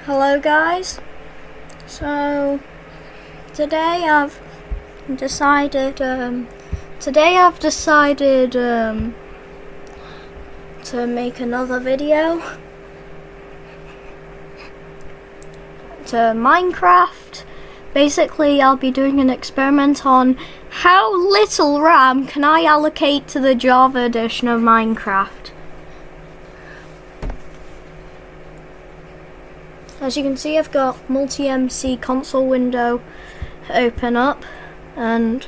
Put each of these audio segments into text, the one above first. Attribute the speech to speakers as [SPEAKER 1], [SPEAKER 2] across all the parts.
[SPEAKER 1] Hello guys, so today I've decided to make another video to Minecraft. Basically, I'll be doing an experiment on how little RAM can I allocate to the Java edition of Minecraft. As you can see, I've got multi-MC console window open up, and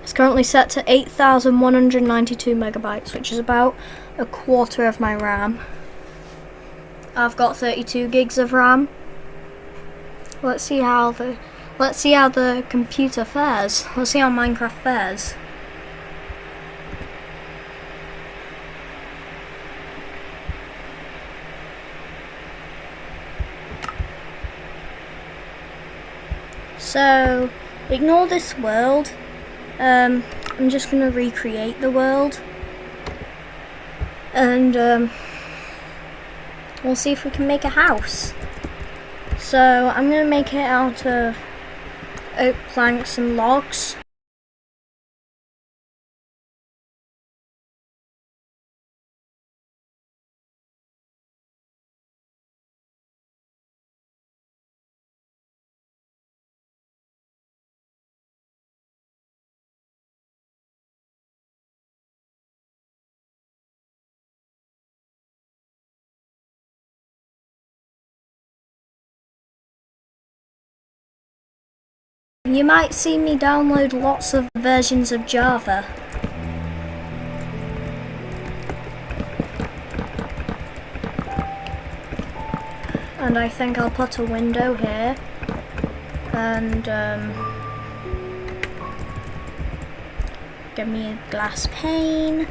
[SPEAKER 1] it's currently set to 8,192 megabytes, which is about a quarter of my RAM. I've got 32 gigs of RAM. Let's see how the computer fares. Let's see how Minecraft fares. So, ignore this world. I'm just going to recreate the world. And we'll see if we can make a house. So, I'm going to make it out of oak planks and logs. You might see me download lots of versions of Java. And I think I'll put a window here. And give me a glass pane.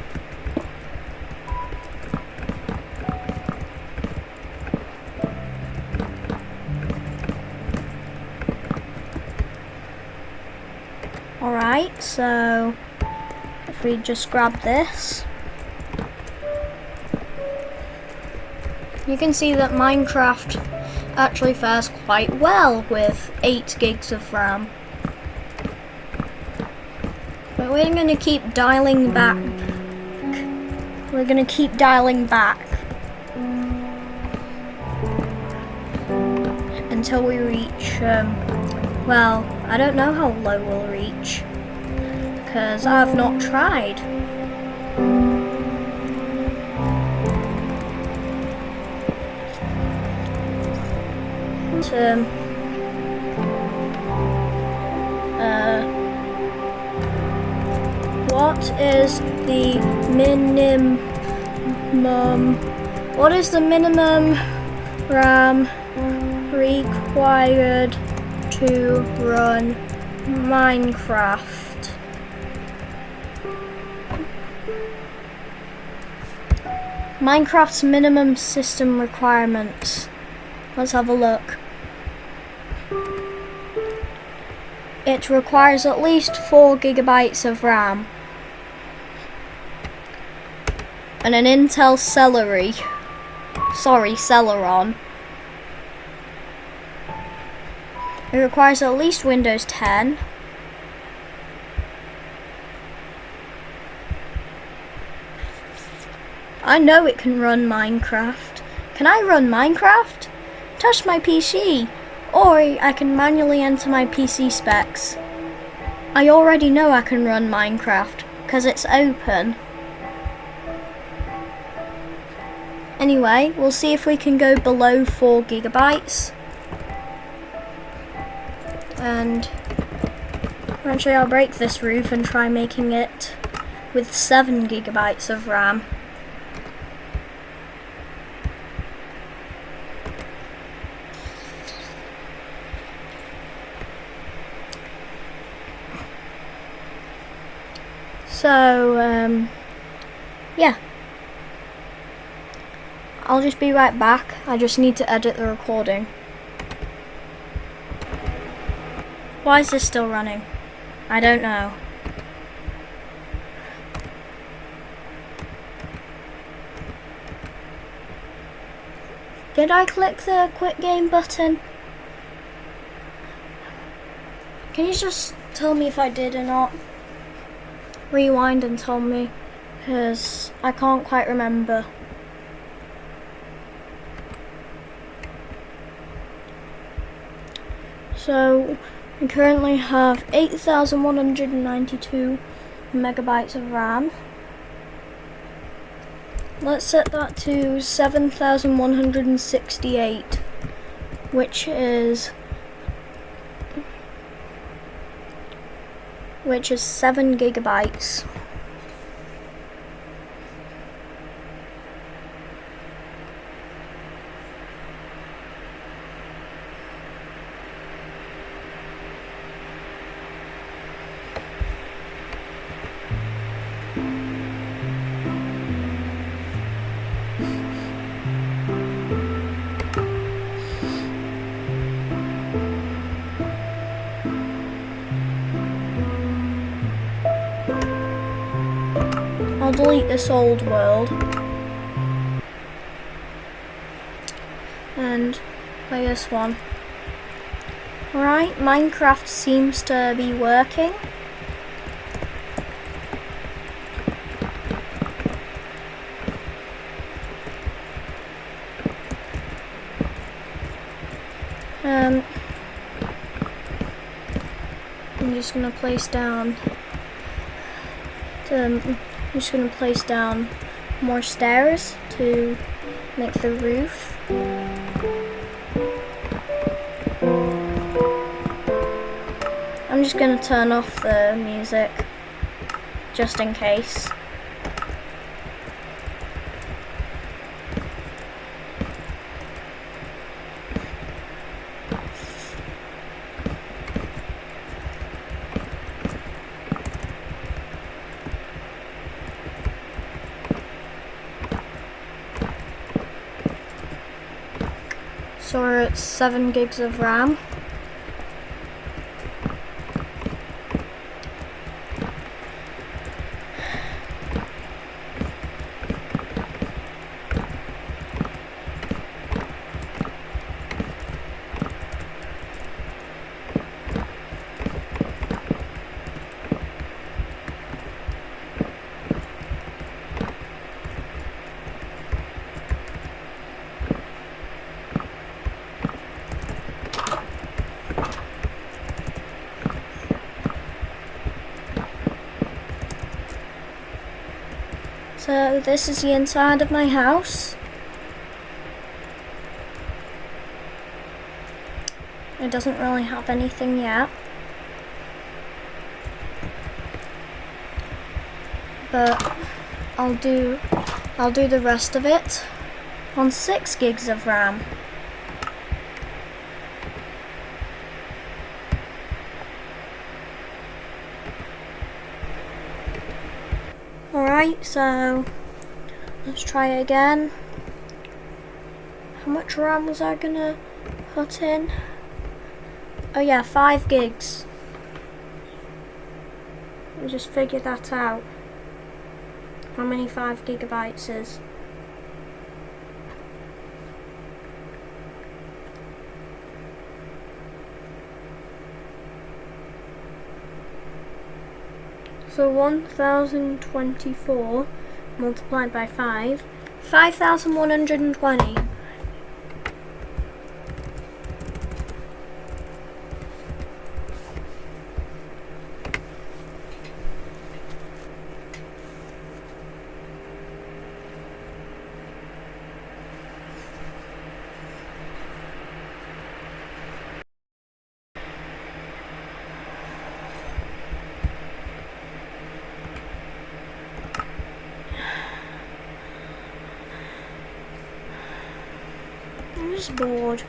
[SPEAKER 1] Alright, so if we just grab this, you can see that Minecraft actually fares quite well with 8 gigs of RAM. But we're going to keep dialing back. We're going to keep dialing back until we reach, well, I don't know how low we'll reach, because I've not tried. What is the minimum RAM required to run Minecraft? Minecraft's minimum system requirements. Let's have a look. It requires at least 4 gigabytes of RAM and an Intel Celeron. It requires at least Windows 10. I know it can run Minecraft. Can I run Minecraft? Touch my PC. Or I can manually enter my PC specs. I already know I can run Minecraft, because it's open. Anyway, we'll see if we can go below 4 gigabytes. And eventually I'll break this roof and try making it with 7 gigabytes of RAM. So, yeah. I'll just be right back. I just need to edit the recording. Why is this still running? I don't know. Did I click the quit game button? Can you just tell me if I did or not? Rewind and tell me, because I can't quite remember. So, I currently have 8,192 megabytes of RAM. Let's set that to 7,168, which is 7 gigabytes. I'll delete this old world and play this one. Alright, Minecraft seems to be working. I'm just gonna place down more stairs to make the roof. I'm just gonna turn off the music just in case. So we're at 7 gigs of RAM. So this is the inside of my house. It doesn't really have anything yet, but I'll do the rest of it on 6 gigs of RAM. Alright, so let's try it again. How much RAM was I gonna put in? Oh yeah, 5 gigs. We'll just figure that out. How many 5 gigabytes is? So 1024 multiplied by 5, 5,120. I'm just bored.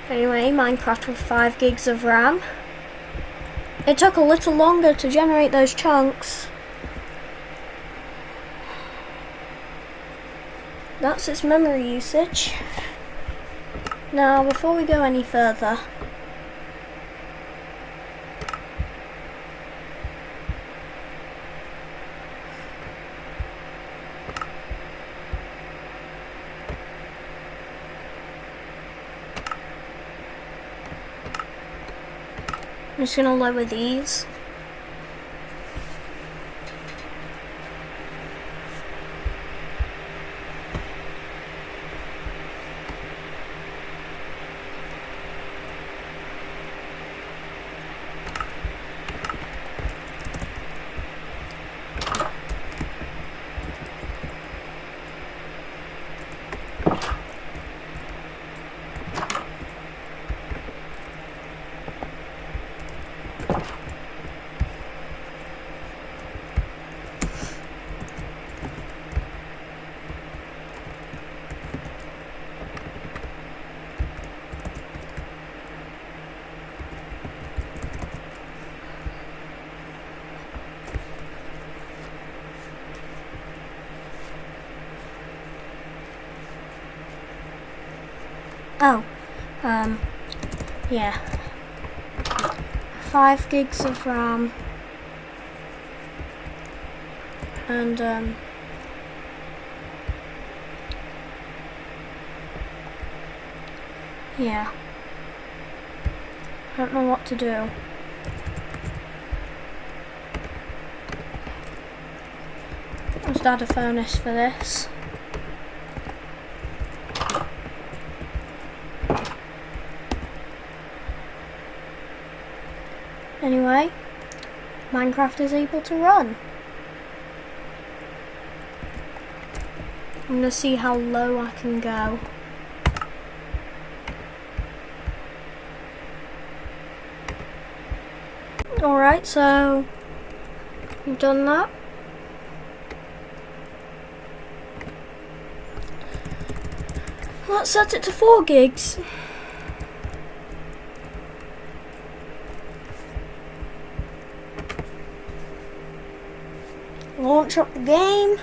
[SPEAKER 1] Anyway, Minecraft with 5 gigs of RAM. It took a little longer to generate those chunks. that's its memory usage. Now, before we go any further, I'm just going to lower these. Oh, yeah, 5 gigs of RAM, and yeah, I don't know what to do. I'll start a furnace for this. Anyway, Minecraft is able to run. I'm gonna see how low I can go. Alright, so we've done that. Let's set it to 4 gigs. Launch up the game.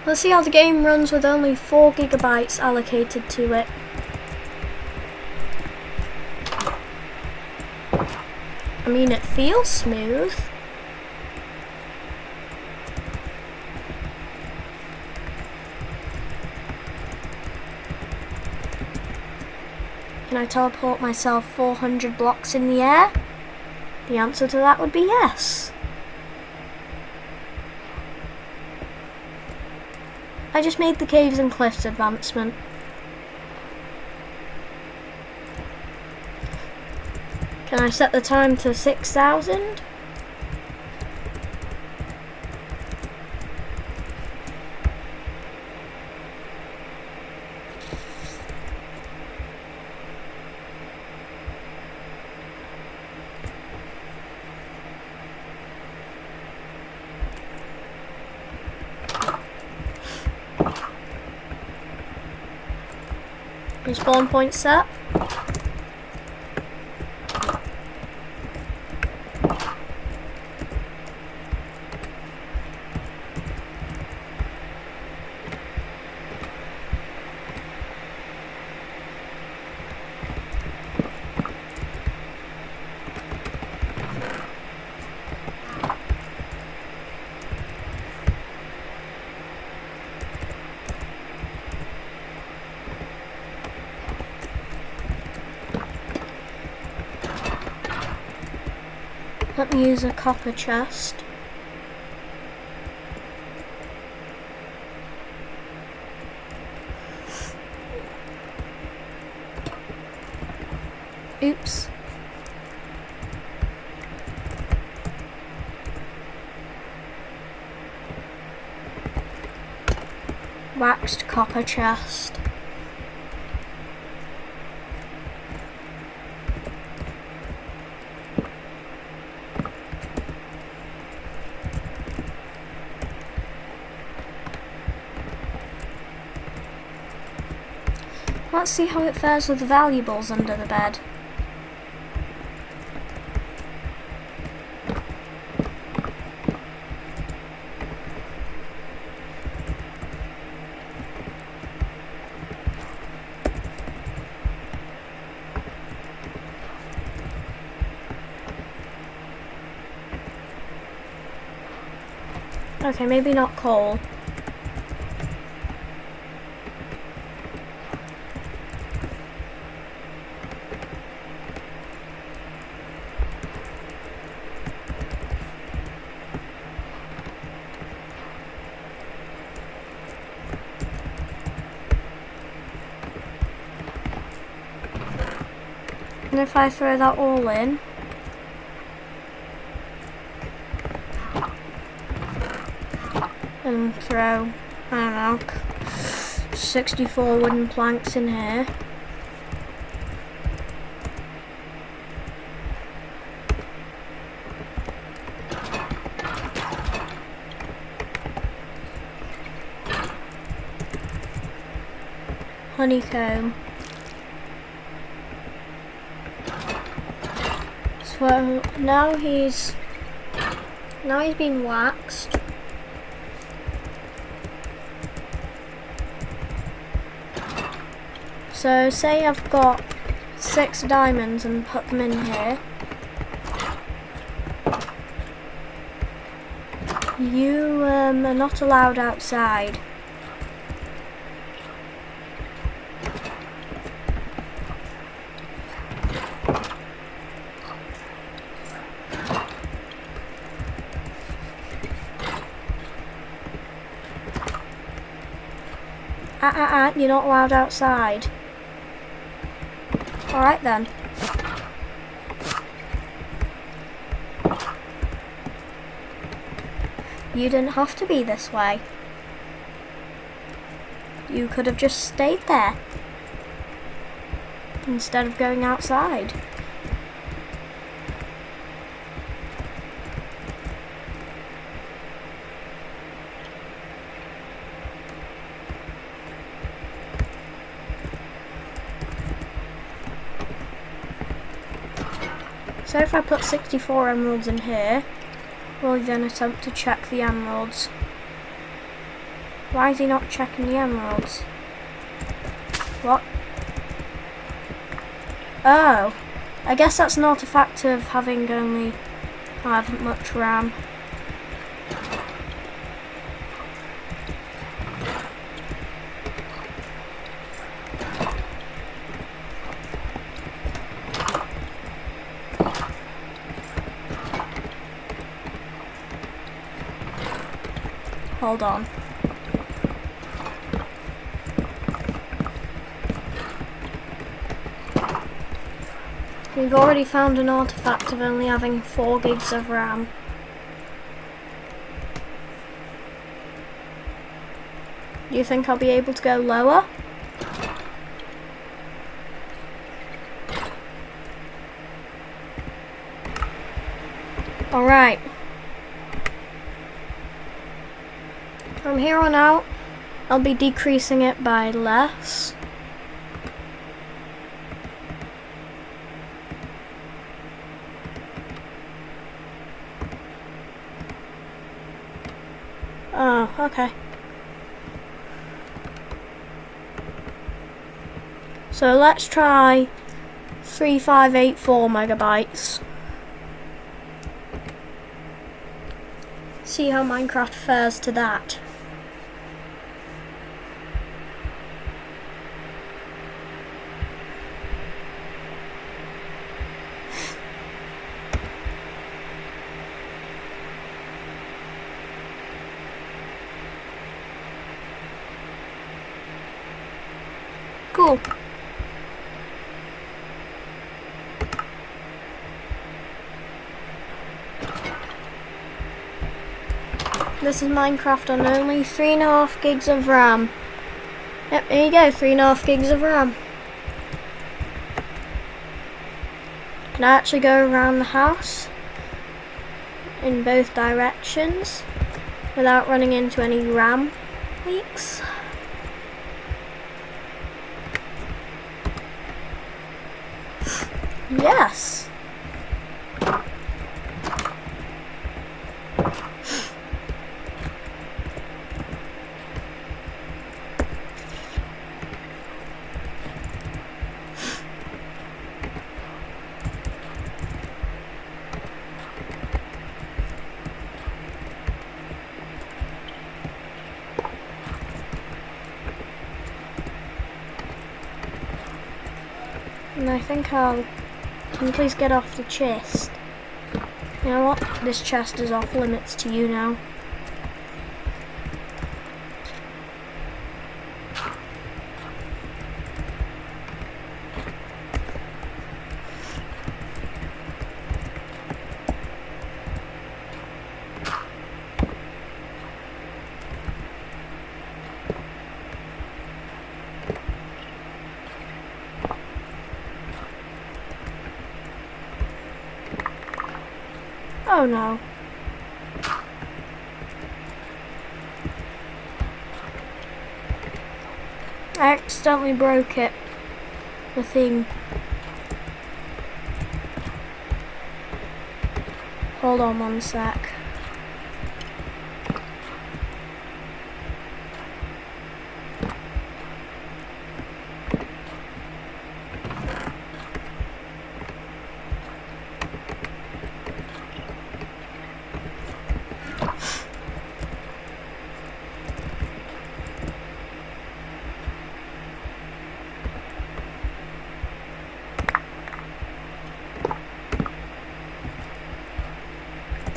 [SPEAKER 1] Let's see how the game runs with only 4 gigabytes allocated to it. I mean, it feels smooth. Can I teleport myself 400 blocks in the air? The answer to that would be yes. I just made the Caves and Cliffs advancement. Can I set the time to 6,000? Spawn point set. Let me use a copper chest. Oops. Waxed copper chest. Let's see how it fares with the valuables under the bed. Okay, maybe not coal. And if I throw that all in, and throw, I don't know, 64 wooden planks in here. Honeycomb. So now he's been waxed. So say I've got 6 diamonds and put them in here. You are not allowed outside. You're not allowed outside. Alright then. You didn't have to be this way. You could have just stayed there instead of going outside. So if I put 64 emeralds in here, will he then attempt to check the emeralds? Why is he not checking the emeralds? What? Oh, I guess that's an artifact of having only had much RAM. Hold on. We've already found an artifact of only having 4 gigs of RAM. Do you think I'll be able to go lower? Alright. From here on out, I'll be decreasing it by less. Oh, okay. So let's try 3584 megabytes. See how Minecraft fares to that. Cool. This is Minecraft on only 3.5 gigs of RAM. Yep, there you go, 3.5 gigs of RAM. Can I actually go around the house in both directions without running into any RAM leaks? Yes. And I think I'll... Can you please get off the chest? You know what? This chest is off limits to you now. Oh no. I accidentally broke it. The thing. Hold on 1 sec.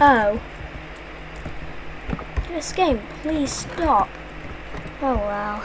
[SPEAKER 1] Oh. This game, please stop. Oh well.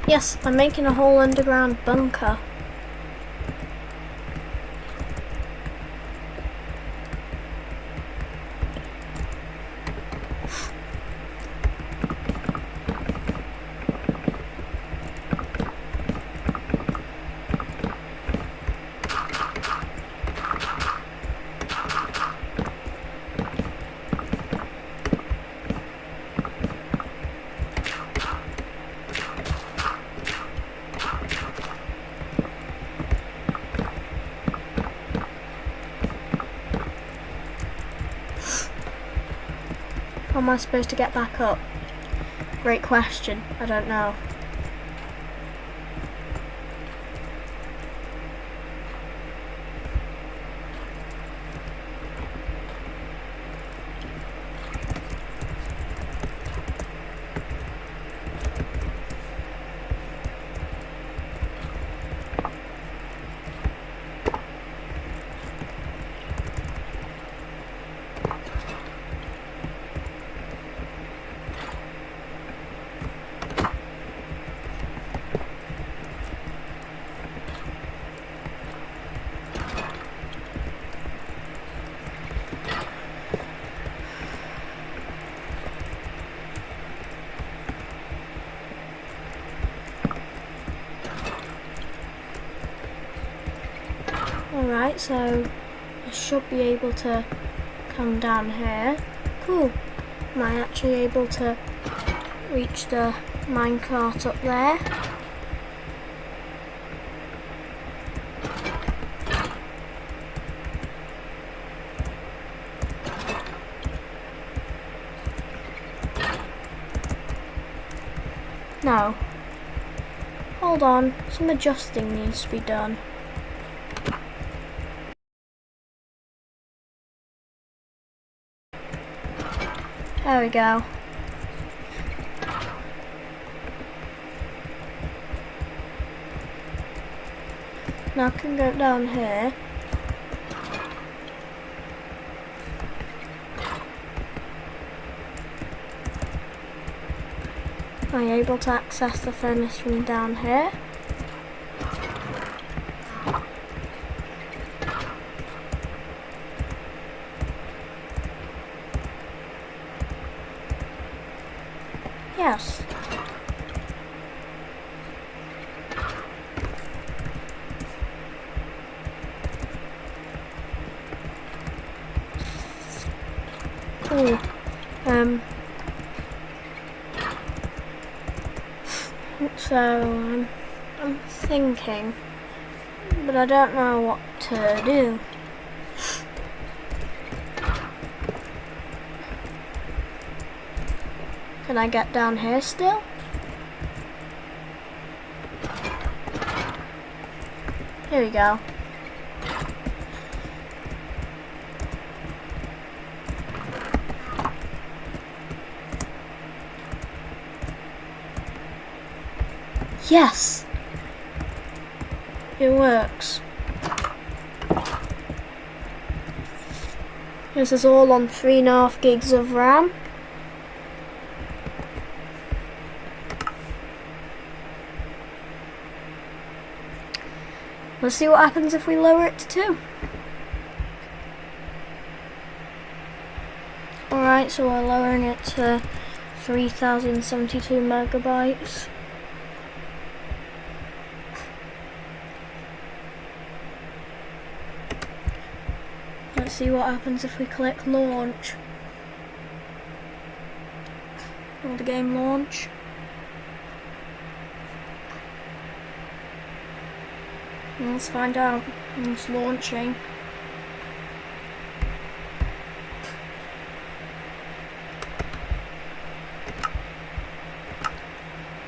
[SPEAKER 1] Yes, I'm making a whole underground bunker. How am I supposed to get back up? Great question. I don't know. Alright, so I should be able to come down here. Cool. Am I actually able to reach the minecart up there? No. Hold on, some adjusting needs to be done. There we go. Now I can go down here. Are you able to access the furnace from down here? Yes. Ooh. So, I'm thinking, but I don't know what to do. Can I get down here still? Here we go. Yes! It works. This is all on 3.5 gigs of RAM. Let's see what happens if we lower it to 2. Alright, so we're lowering it to 3072 megabytes. Let's see what happens if we click launch. Will the game launch? Let's find out. It's launching.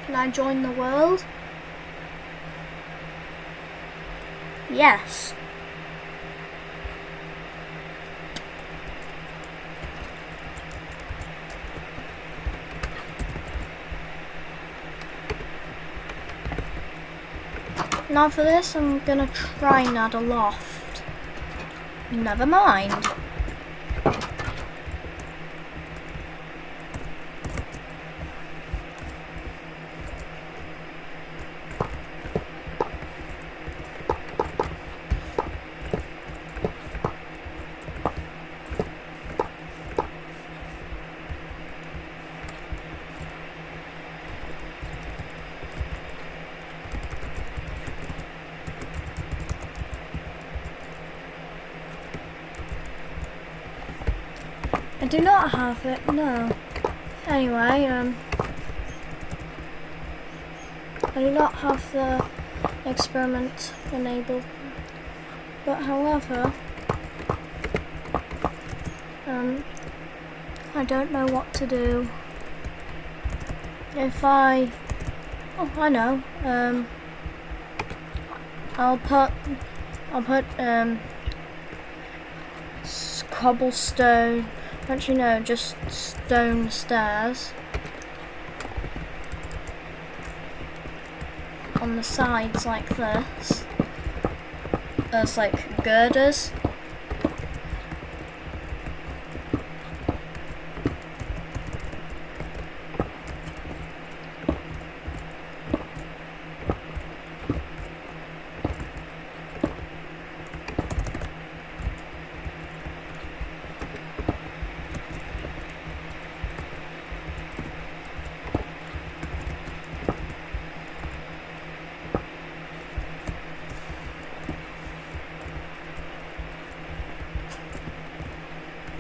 [SPEAKER 1] Can I join the world? Yes. Now for this, I'm gonna try and add a loft. Never mind. I do not have it, no. Anyway, I do not have the experiment enabled. But however, I don't know what to do. If I know. I'll put cobblestone. Actually, no, just stone stairs on the sides like this, as like girders.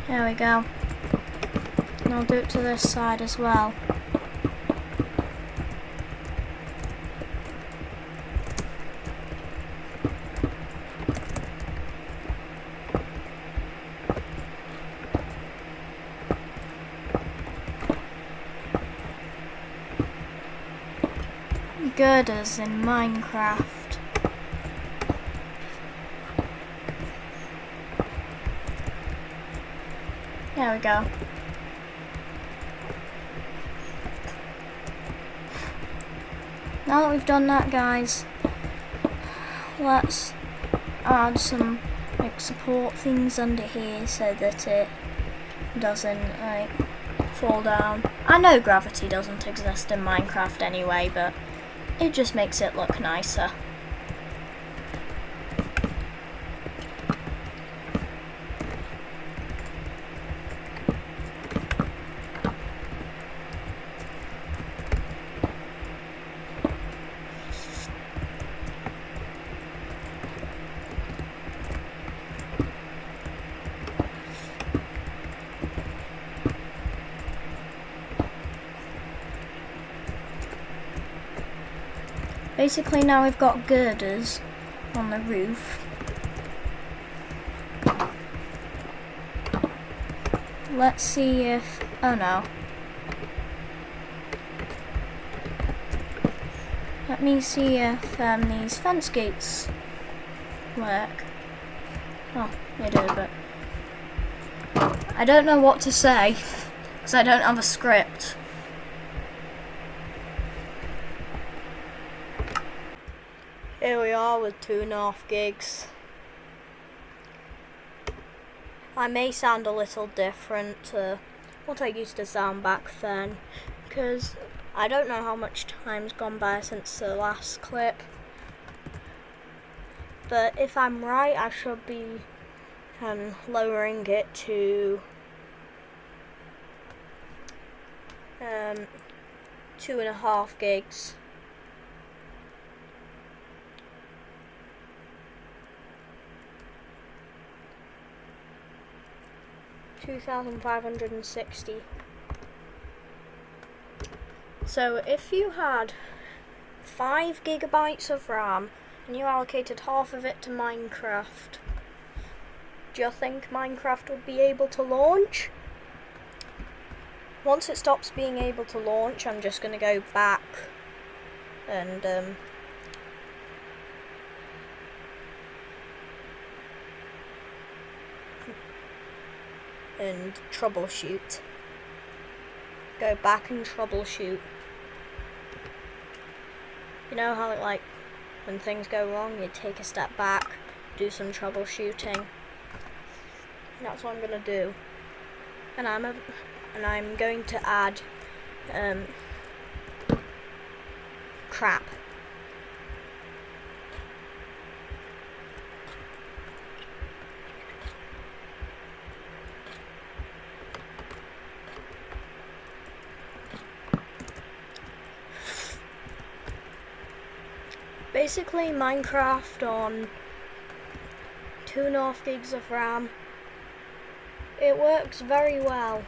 [SPEAKER 1] There we go. And I'll do it to this side as well. Girders in Minecraft. There we go. Now that we've done that, guys, let's add some like support things under here so that it doesn't like fall down. I know gravity doesn't exist in Minecraft anyway, but it just makes it look nicer. Basically now we've got girders on the roof. Let's see if, oh no. Let me see if these fence gates work. Oh, they do, but I don't know what to say because I don't have a script. Here we are with 2.5 gigs. I may sound a little different to what I used to sound back then, because I don't know how much time's gone by since the last clip. But if I'm right, I should be lowering it to 2.5 gigs. $2,560. So if you had 5 gigabytes of RAM and you allocated half of it to Minecraft, do you think Minecraft would be able to launch? Once it stops being able to launch, I'm just going to go back and troubleshoot. Go back and troubleshoot. You know how like when things go wrong, you take a step back, do some troubleshooting. That's what I'm gonna do. And I'm going to add crap. Basically, Minecraft on 2.5 gigs of RAM, it works very well.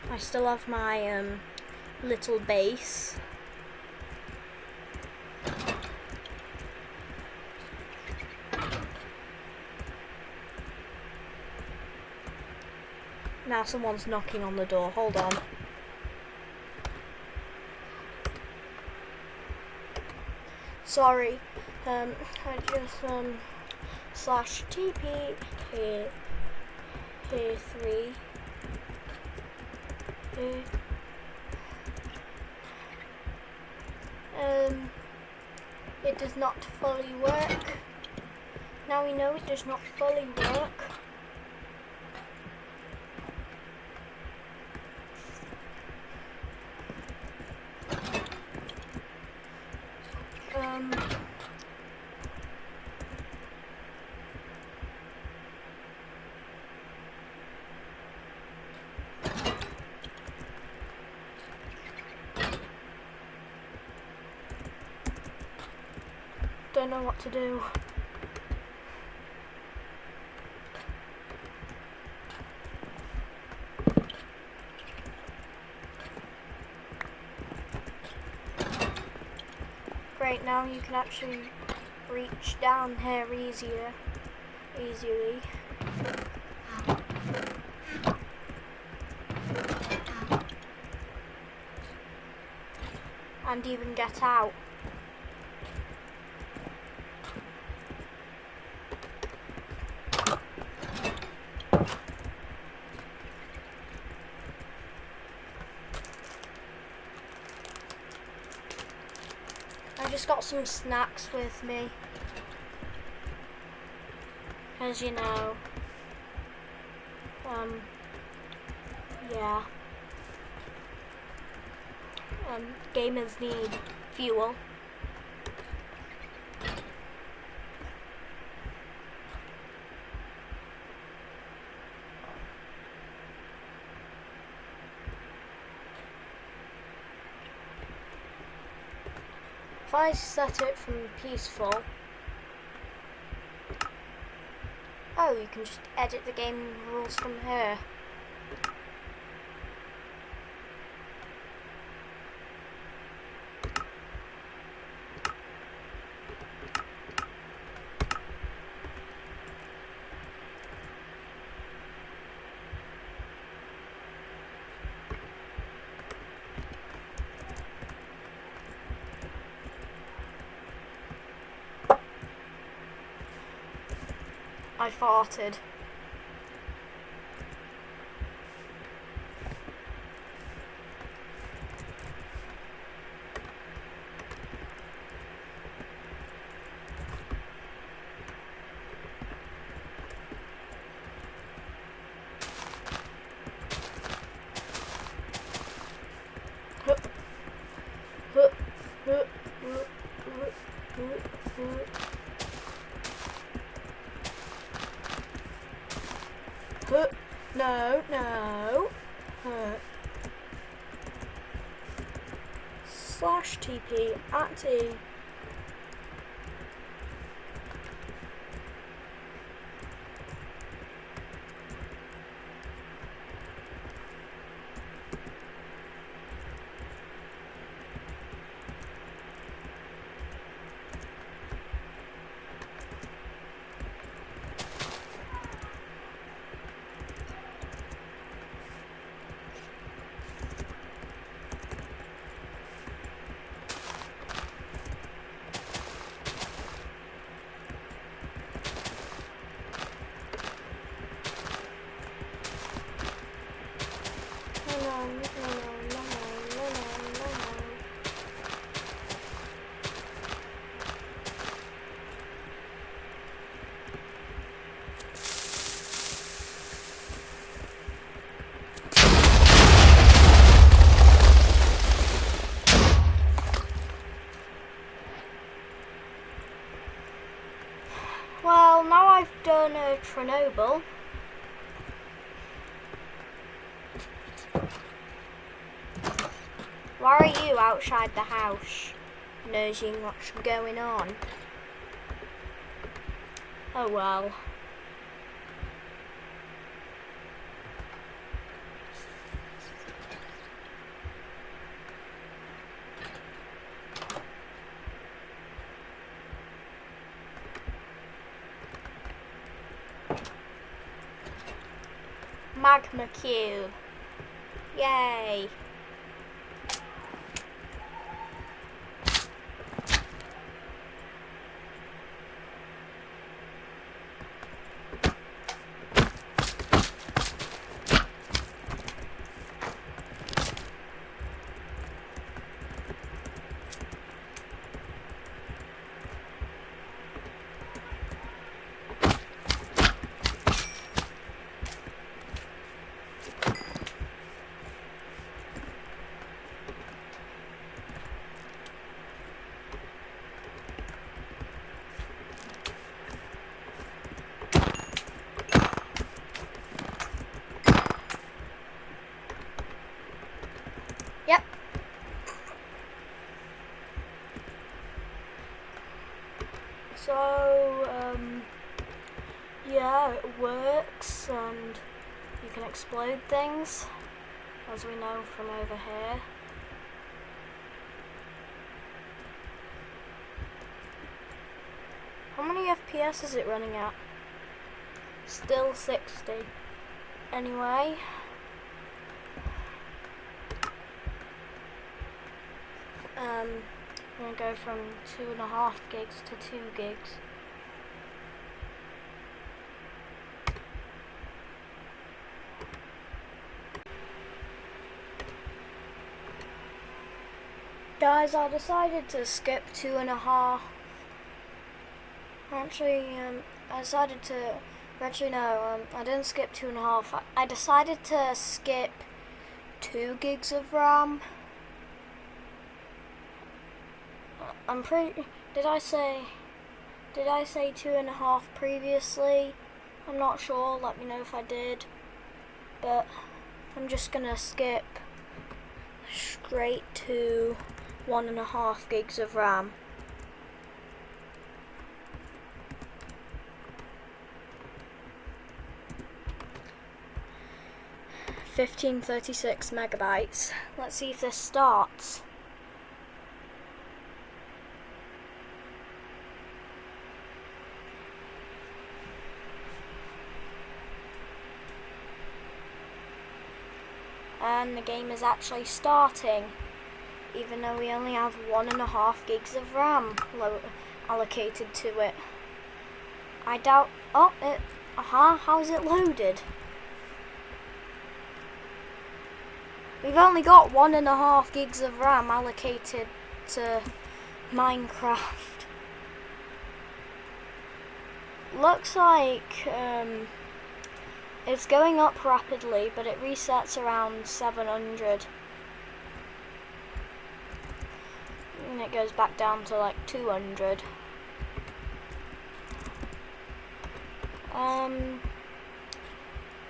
[SPEAKER 1] I still have my little base. Now someone's knocking on the door. Hold on. Sorry. I just /TP here 3. It does not fully work. Now we know it does not fully work. Don't know what to do. Great, now you can actually reach down here easily. And even get out. just got some snacks with me. As you know. Yeah. Gamers need fuel. If I set it from peaceful, oh, you can just edit the game rules from here. I farted. No, no. Slash TP at E. Well, now I've done Chernobyl. Why are you outside the house, nosing what's going on? Oh well. Magma cube. Yay. Yep. So, yeah, it works, and you can explode things, as we know from over here. How many FPS is it running at? Still 60. Anyway. I'm going to go from 2.5 gigs to 2 gigs. Guys, I decided to skip 2.5. Actually, I decided to. Actually, no, I didn't skip 2.5. I decided to skip 2 gigs of RAM. I'm pretty. Did I say 2.5 previously? I'm not sure. Let me know if I did. But I'm just gonna skip straight to 1.5 gigs of RAM. 1536 megabytes. Let's see if this starts. And the game is actually starting, even though we only have 1.5 gigs of RAM allocated to it. I doubt. Oh, how is it loaded? We've only got 1.5 gigs of RAM allocated to Minecraft. Looks like it's going up rapidly, but it resets around 700. And it goes back down to like 200.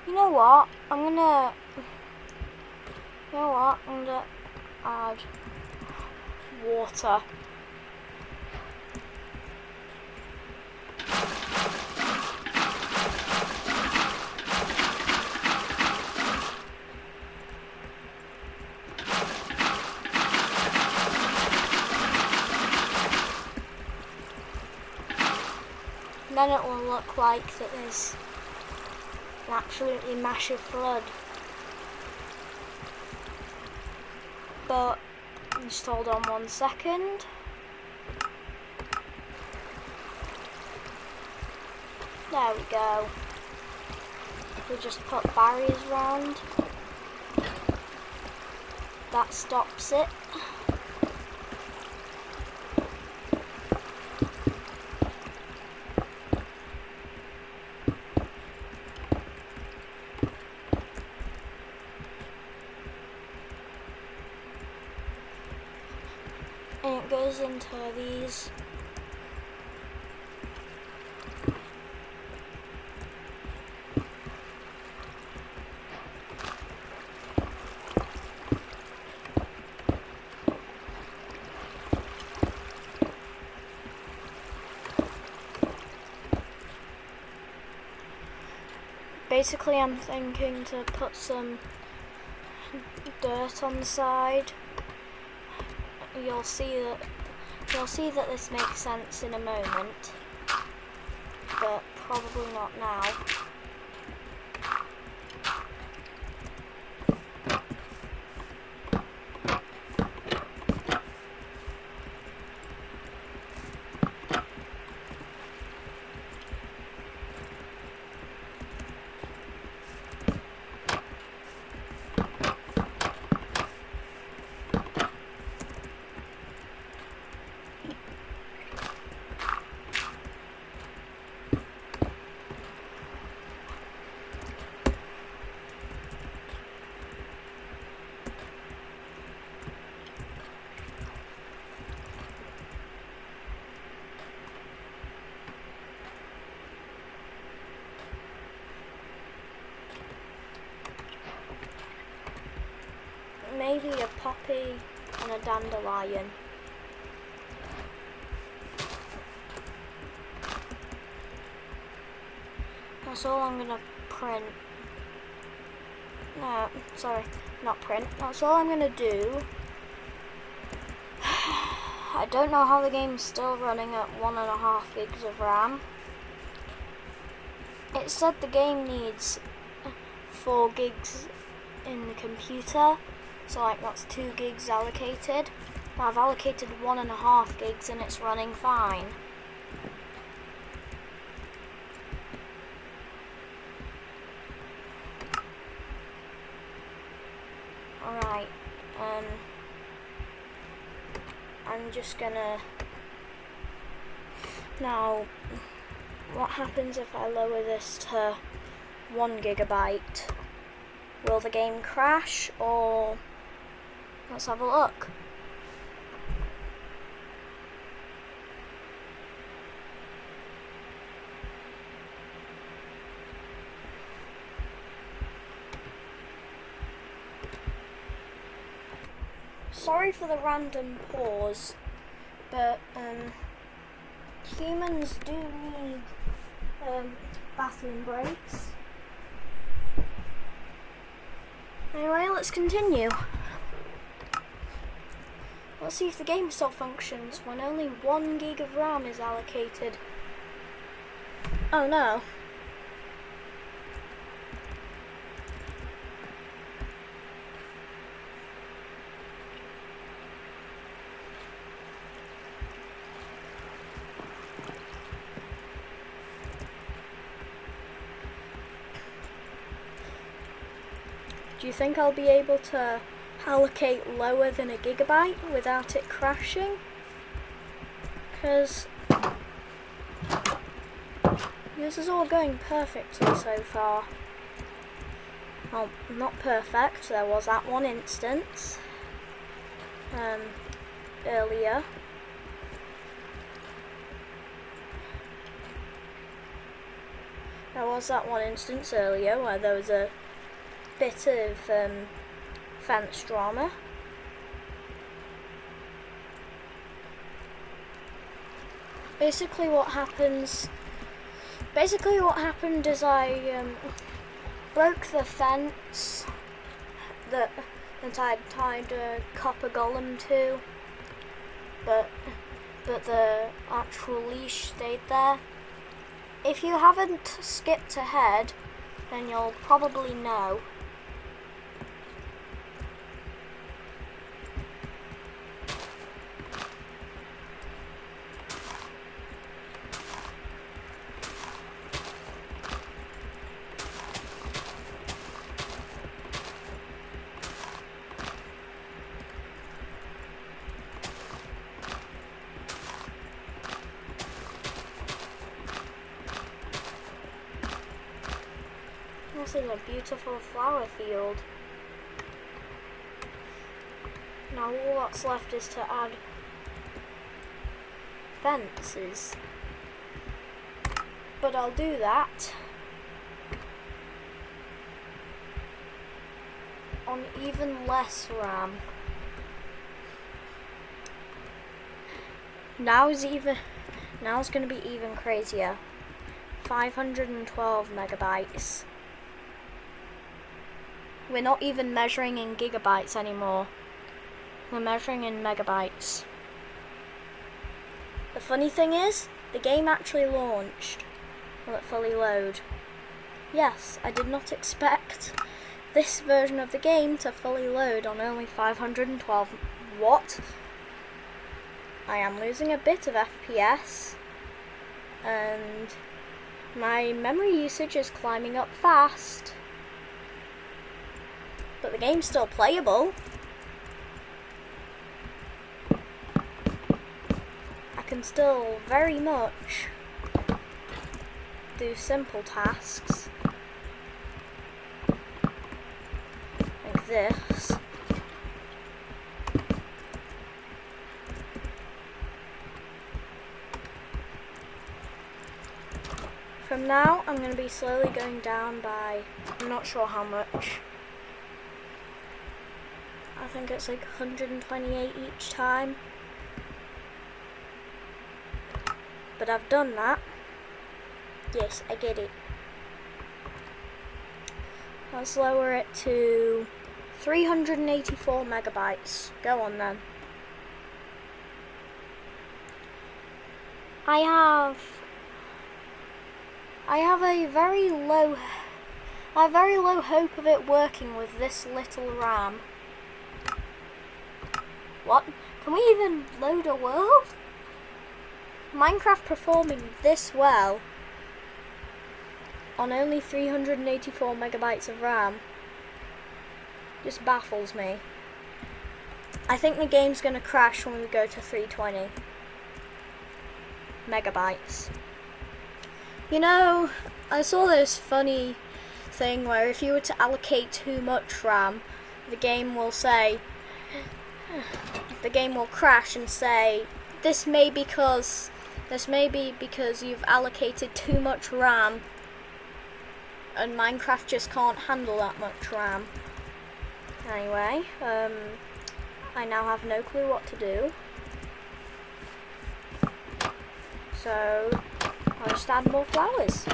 [SPEAKER 1] You know what? I'm gonna add water. Then it will look like that there's an absolutely massive flood. But just hold on 1 second. There we go. We just put barriers around. That stops it. And it goes into these. Basically, I'm thinking to put some dirt on the side. You'll see that this makes sense in a moment, but probably not now. Maybe a poppy and a dandelion. That's all I'm gonna print. No, sorry, not print. That's all I'm gonna do. I don't know how the game's still running at 1.5 gigs of RAM. It said the game needs 4 gigs in the computer, so like that's 2 gigs allocated. I've allocated 1.5 gigs and it's running fine. Alright, I'm just gonna... Now, what happens if I lower this to 1 gigabyte? Will the game crash, or... Let's have a look. Sorry for the random pause, but humans do need bathroom breaks. Anyway, let's continue. Let's see if the game still functions when only 1 gig of RAM is allocated. Oh no. Do you think I'll be able to allocate lower than 1 gigabyte without it crashing? Because this is all going perfectly so far. Well, not perfect, there was that one instance earlier. There was that one instance earlier where there was a bit of fence drama. Basically what happened is I broke the fence that I'd tied a copper golem to, but the actual leash stayed there. If you haven't skipped ahead, then you'll probably know. This is a beautiful flower field. Now all that's left is to add fences. But I'll do that on even less RAM. Now it's going to be even crazier. 512 megabytes. We're not even measuring in gigabytes anymore. We're measuring in megabytes. The funny thing is, the game actually launched. Will it fully load? Yes, I did not expect this version of the game to fully load on only 512. What? I am losing a bit of FPS, and my memory usage is climbing up fast. But the game's still playable. I can still very much do simple tasks like this. From now, I'm going to be slowly going down by, I'm not sure how much. I think it's like 128 each time. But I've done that. Yes, I get it. Let's lower it to 384 megabytes. Go on then. I have a very low hope of it working with this little RAM. What? Can we even load a world? Minecraft performing this well on only 384 megabytes of RAM just baffles me. I think the game's gonna crash when we go to 320 megabytes. You know, I saw this funny thing where if you were to allocate too much RAM, the game will crash and say, this may be because you've allocated too much RAM and Minecraft just can't handle that much RAM. Anyway, I now have no clue what to do. So I'll just add more flowers.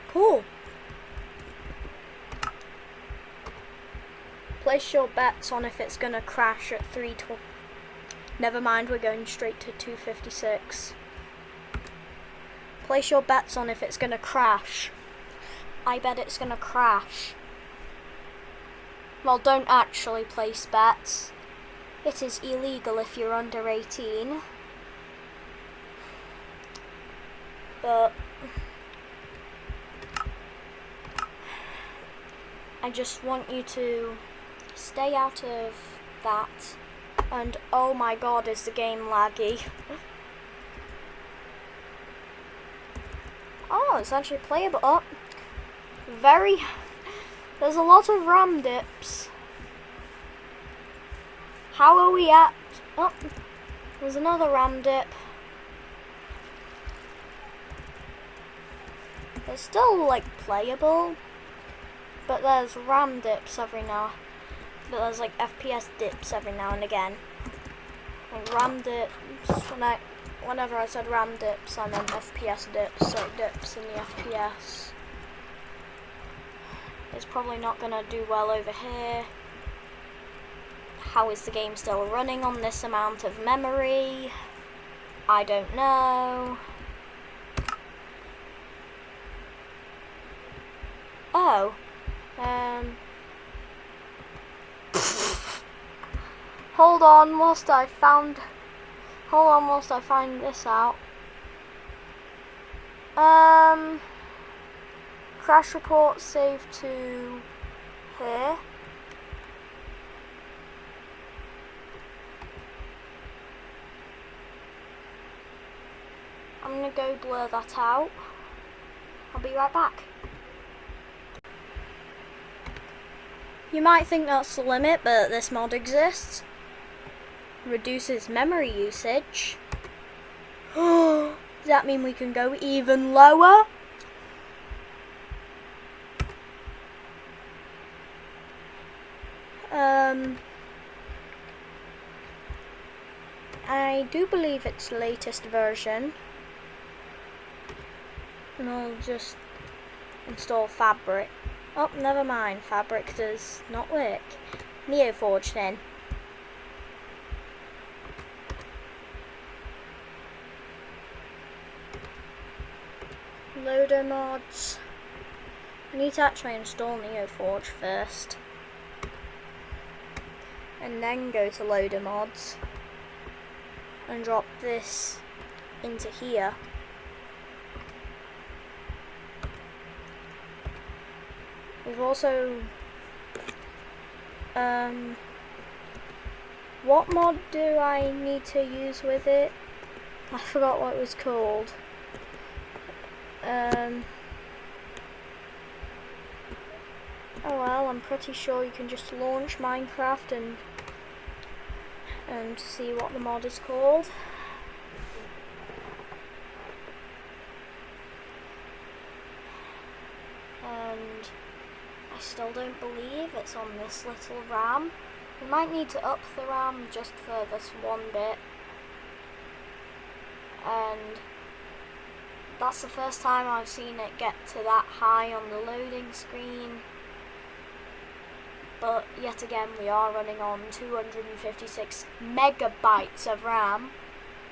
[SPEAKER 1] Cool. Place your bets on if it's gonna crash at 320. Never mind, we're going straight to 256. Place your bets on if it's gonna crash. I bet it's gonna crash. Well, don't actually place bets. It is illegal if you're under 18. But I just want you to stay out of that. And oh my god, is the game laggy. Oh, it's actually playable. Oh, there's a lot of RAM dips. How are we at? Oh, there's another RAM dip. It's still like playable, but there's RAM dips every now. But there's like FPS dips every now and again. Like RAM dips. Whenever I said RAM dips, I meant FPS dips, like dips in the FPS. It's probably not gonna do well over here. How is the game still running on this amount of memory? I don't know. Oh. Hold on whilst I find this out. Crash report saved to here. I'm gonna go blur that out. I'll be right back. You might think that's the limit, but this mod exists. Reduces memory usage. Does that mean we can go even lower? I do believe it's the latest version. And I'll just install Fabric. Oh, never mind. Fabric does not work. NeoForge then. Loader mods. I need to actually install NeoForge first. And then go to loader mods. And drop this into here. We've also what mod do I need to use with it? I forgot what it was called. Oh well, I'm pretty sure you can just launch Minecraft and see what the mod is called. And I still don't believe it's on this little RAM. We might need to up the RAM just for this one bit. And that's the first time I've seen it get to that high on the loading screen. But yet again, we are running on 256 megabytes of RAM.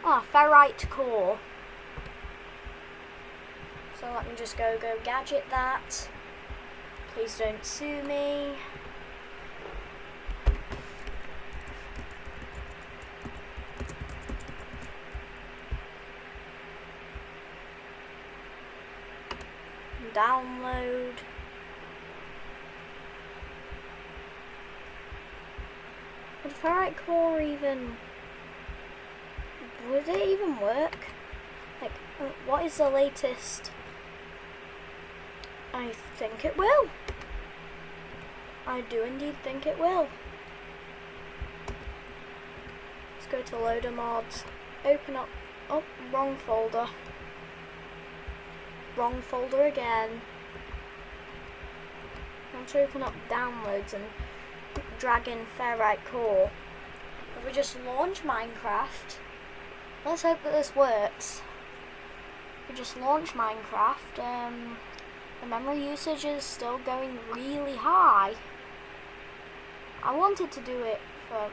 [SPEAKER 1] Ah, ferrite core. So let me just go gadget that. Please don't sue me. download. Would ferrite core even... would it even work? Like, what is the latest? I think it will. I do indeed think it will. Let's go to loader mods. Open up. Oh, wrong folder. Wrong folder again. I want to open up downloads and drag in ferrite core. If we just launch Minecraft, let's hope that this works. We just launch Minecraft. The memory usage is still going really high. I wanted to do it for...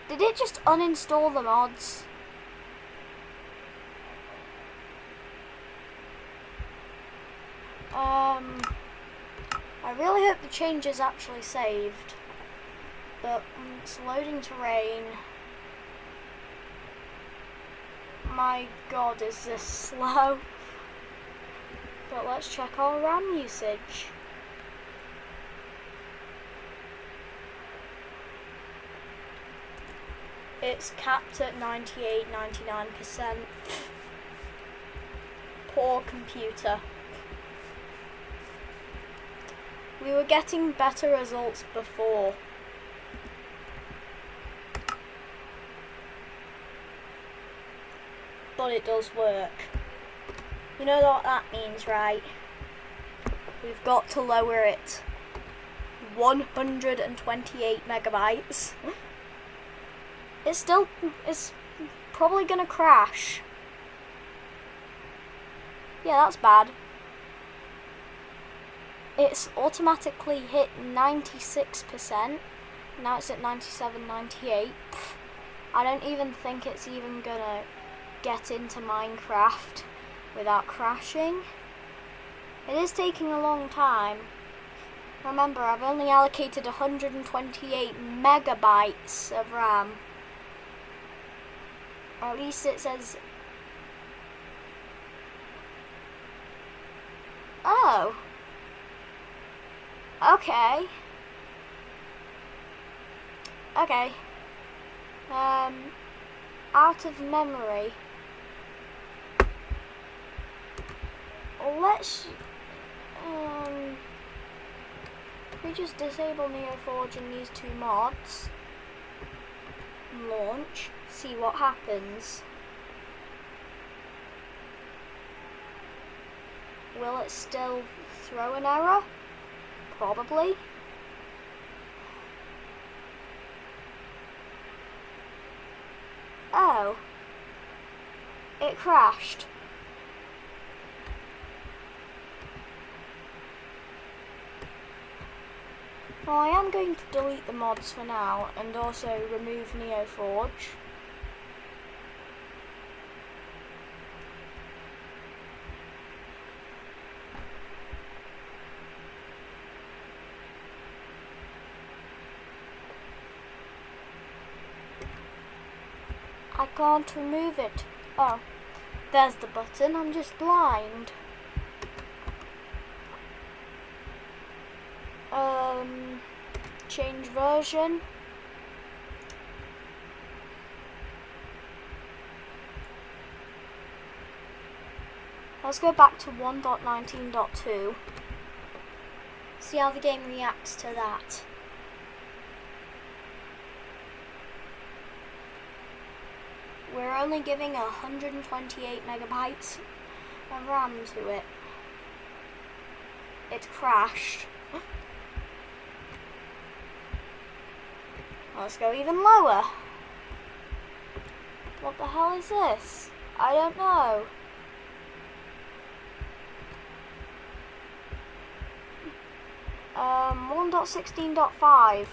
[SPEAKER 1] Did it just uninstall the mods? I really hope the change is actually saved. But it's loading terrain. My god, is this slow? But let's check our RAM usage. It's capped at 98–99%. Poor computer. We were getting better results before. But it does work. You know what that means, right? We've got to lower it 128 megabytes. It's probably gonna crash. Yeah, that's bad. It's automatically hit 96%. Now it's at 97, 98. I don't even think it's even gonna get into Minecraft without crashing. It is taking a long time. Remember, I've only allocated 128 megabytes of RAM. Or at least it says... Oh. Okay. Okay. Out of memory. Let's... we just disable Neoforge in these two mods. Launch. See what happens. Will it still throw an error? Probably. Oh. It crashed. Well, I am going to delete the mods for now and also remove Neoforge. I can't remove it. Oh, there's the button. I'm just blind. Change version. Let's go back to 1.19.2. See how the game reacts to that. We're only giving 128 megabytes of RAM to it. It crashed. Let's go even lower. What the hell is this? I don't know. Um, 1.16.5.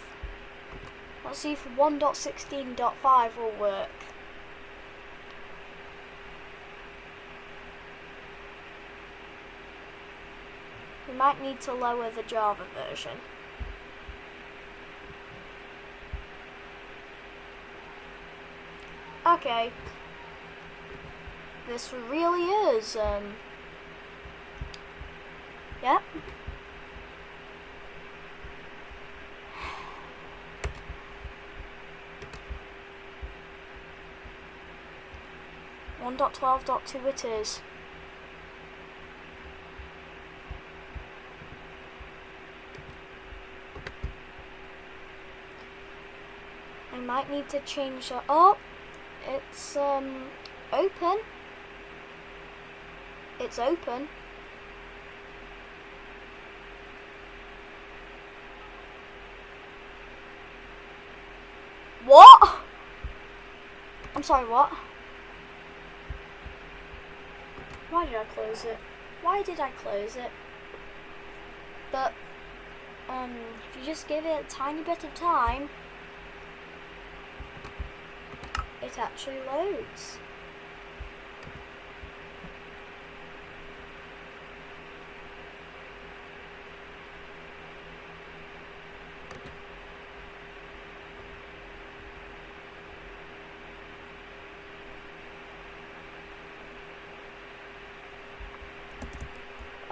[SPEAKER 1] Let's see if 1.16.5 will work. We might need to lower the Java version. Okay. This really is Yep. One dot 12.2 it is. I might need to change that. Oh, it's open. It's open. What? I'm sorry, what? Why did I close it? Why did I close it? But, if you just give it a tiny bit of time, it actually loads.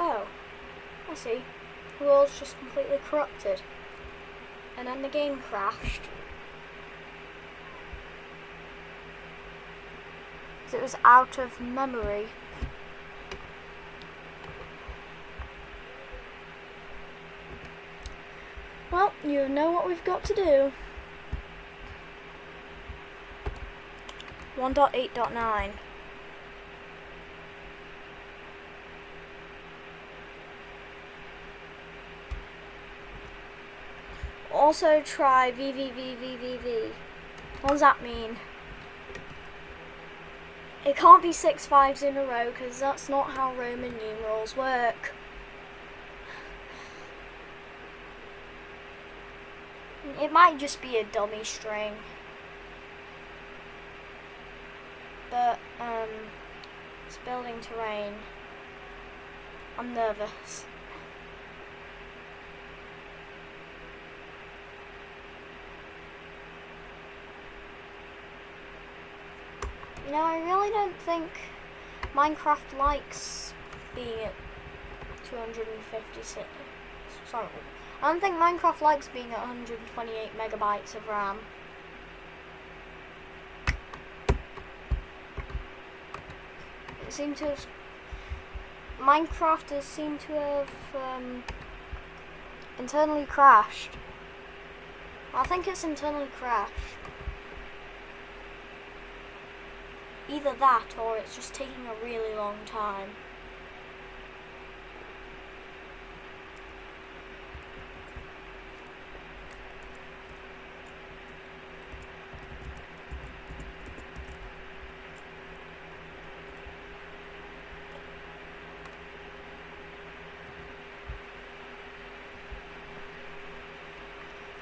[SPEAKER 1] Oh, I see. The world's just completely corrupted. And then the game crashed. Because it was out of memory. Well, you know what we've got to do. 1.8.9. Also try VVVVVV. What does that mean? It can't be 6 5s in a row because that's not how Roman numerals work. It might just be a dummy string. But, it's building terrain. I'm nervous. You know, I really don't think Minecraft likes being at 256. Sorry. I don't think Minecraft likes being at 128 megabytes of RAM. It seemed to have... Minecraft has seemed to have internally crashed. I think it's internally crashed. Either that or it's just taking a really long time.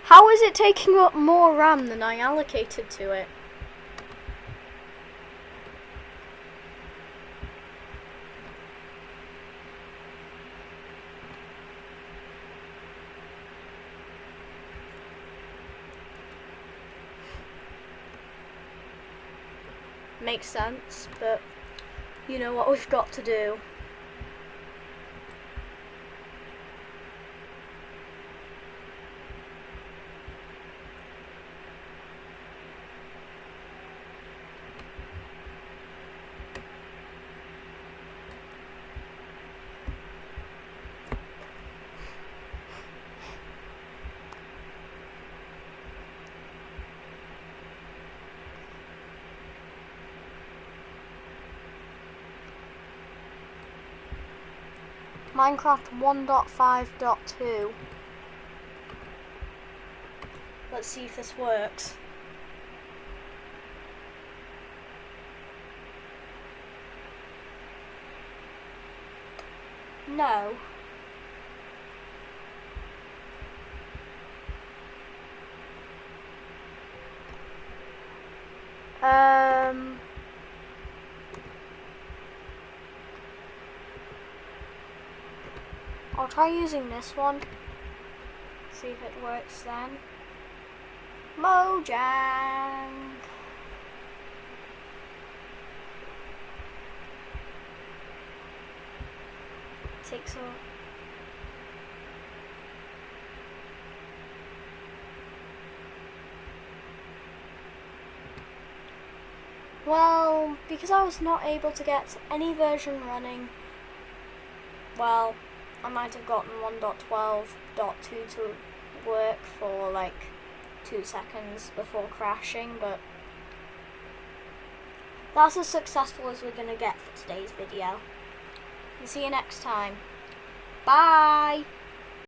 [SPEAKER 1] How is it taking up more RAM than I allocated to it? Makes sense, but you know what we've got to do. Minecraft 1.5.2. Let's see if this works. No. I'll try using this one. See if it works then. Mojang. Takes a Well, because I was not able to get any version running, well, I might have gotten 1.12.2 to work for like 2 seconds before crashing, but that's as successful as we're going to get for today's video. See you next time. Bye!